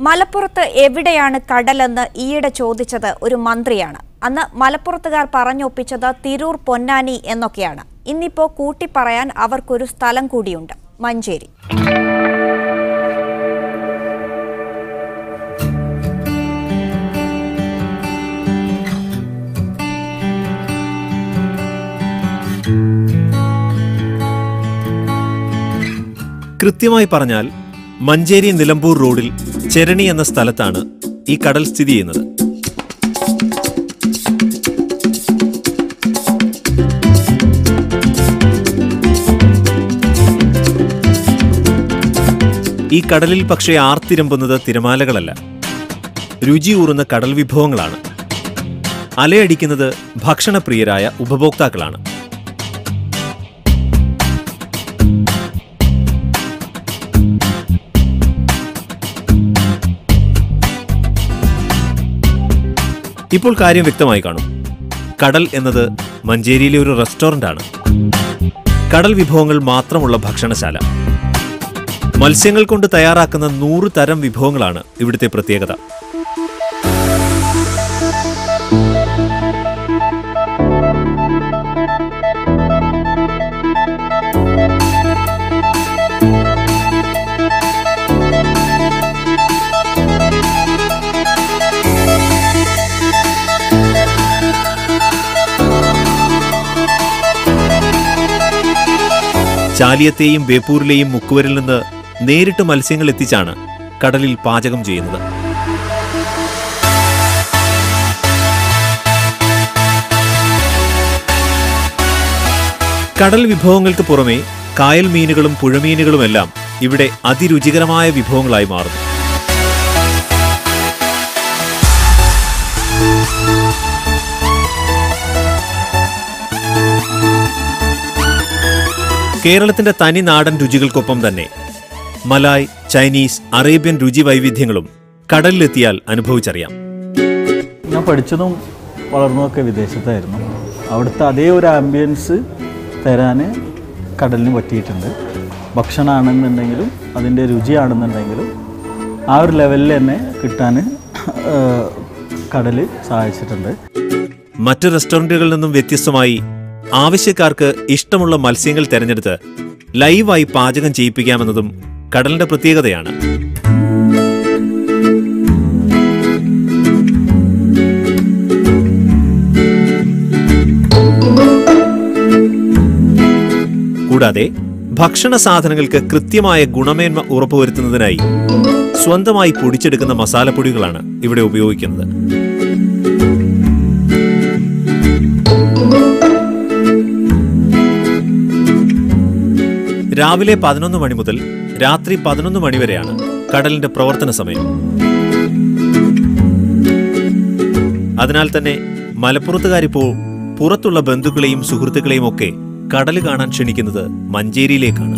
മലപ്പുറത്ത് എവിടെയാണ് കടലെന്ന് ഈയിടെ ചോദിച്ചത് ഒരു മന്ത്രിയാണ്. അന്ന് മലപ്പുറത്തുകാർ പറഞ്ഞൊപ്പിച്ചത് തിരൂർ പൊന്നാനി എന്നൊക്കെയാണ്. ഇന്നിപ്പോ കൂട്ടിപ്പറയാൻ അവർക്കൊരു സ്ഥലം കൂടിയുണ്ട്, മഞ്ചേരി. കൃത്യമായി പറഞ്ഞാൽ മഞ്ചേരി നിലമ്പൂർ റോഡിൽ ചെരണി എന്ന സ്ഥലത്താണ് ഈ കടൽ സ്ഥിതി ചെയ്യുന്നത്. ഈ കടലിൽ പക്ഷേ ആർത്തിരമ്പുന്നത് തിരമാലകളല്ല, രുചിയൂറുന്ന കടൽ വിഭവങ്ങളാണ്. അലയടിക്കുന്നത് ഭക്ഷണപ്രിയരായ ഉപഭോക്താക്കളാണ്. ഇപ്പോൾ കാര്യം വ്യക്തമായി കാണും. കടൽ എന്നത് മഞ്ചേരിയിലെ ഒരു റെസ്റ്റോറന്റ് ആണ്. കടൽ വിഭവങ്ങൾ മാത്രമുള്ള ഭക്ഷണശാല. മത്സ്യങ്ങൾ കൊണ്ട് തയ്യാറാക്കുന്ന 100 തരം വിഭവങ്ങളാണ് ഇവിടുത്തെ പ്രത്യേകത. ചാലിയത്തെയും ബേപ്പൂരിലെയും മുക്കുവരിൽ നിന്ന് നേരിട്ട് മത്സ്യങ്ങൾ എത്തിച്ചാണ് കടലിൽ പാചകം ചെയ്യുന്നത്. കടൽ വിഭവങ്ങൾക്ക് പുറമെ കായൽ മീനുകളും പുഴമീനുകളുമെല്ലാം ഇവിടെ അതിരുചികരമായ വിഭവങ്ങളായി മാറുന്നു. കേരളത്തിന്റെ തനി നാടൻ രുചികൾക്കൊപ്പം തന്നെ മലായ്, ചൈനീസ്, അറേബ്യൻ രുചി വൈവിധ്യങ്ങളും കടലിലെത്തിയാൽ അനുഭവിച്ചറിയാം. ഞാൻ പഠിച്ചതും വളർന്നതൊക്കെ വിദേശത്തായിരുന്നു. അവിടുത്തെ അതേ ഒരു ആംബിയൻസ് തരാൻ കടലിന് പറ്റിയിട്ടുണ്ട്. ഭക്ഷണമാണെന്നുണ്ടെങ്കിലും അതിൻ്റെ രുചിയാണെന്നുണ്ടെങ്കിലും ആ ഒരു ലെവലിൽ തന്നെ കിട്ടാൻ കടൽ സഹായിച്ചിട്ടുണ്ട്. മറ്റ് റെസ്റ്റോറൻറ്റുകളിൽ നിന്നും വ്യത്യസ്തമായി ആവശ്യക്കാർക്ക് ഇഷ്ടമുള്ള മത്സ്യങ്ങൾ തിരഞ്ഞെടുത്ത് ലൈവായി പാചകം ചെയ്യിപ്പിക്കാമെന്നതും കടലിന്റെ പ്രത്യേകതയാണ്. കൂടാതെ ഭക്ഷണ സാധനങ്ങൾക്ക് കൃത്യമായ ഗുണമേന്മ ഉറപ്പുവരുത്തുന്നതിനായി സ്വന്തമായി പൊടിച്ചെടുക്കുന്ന മസാലപ്പൊടികളാണ് ഇവിടെ ഉപയോഗിക്കുന്നത്. രാവിലെ 11 മണി മുതൽ രാത്രി 11 മണി വരെയാണ് കടലിന്റെ പ്രവർത്തന സമയം. അതിനാൽ തന്നെ മലപ്പുറത്തുകാരിപ്പോൾ പുറത്തുള്ള ബന്ധുക്കളെയും സുഹൃത്തുക്കളെയും ഒക്കെ കടൽ കാണാൻ ക്ഷണിക്കുന്നത് മഞ്ചേരിയിലേക്കാണ്.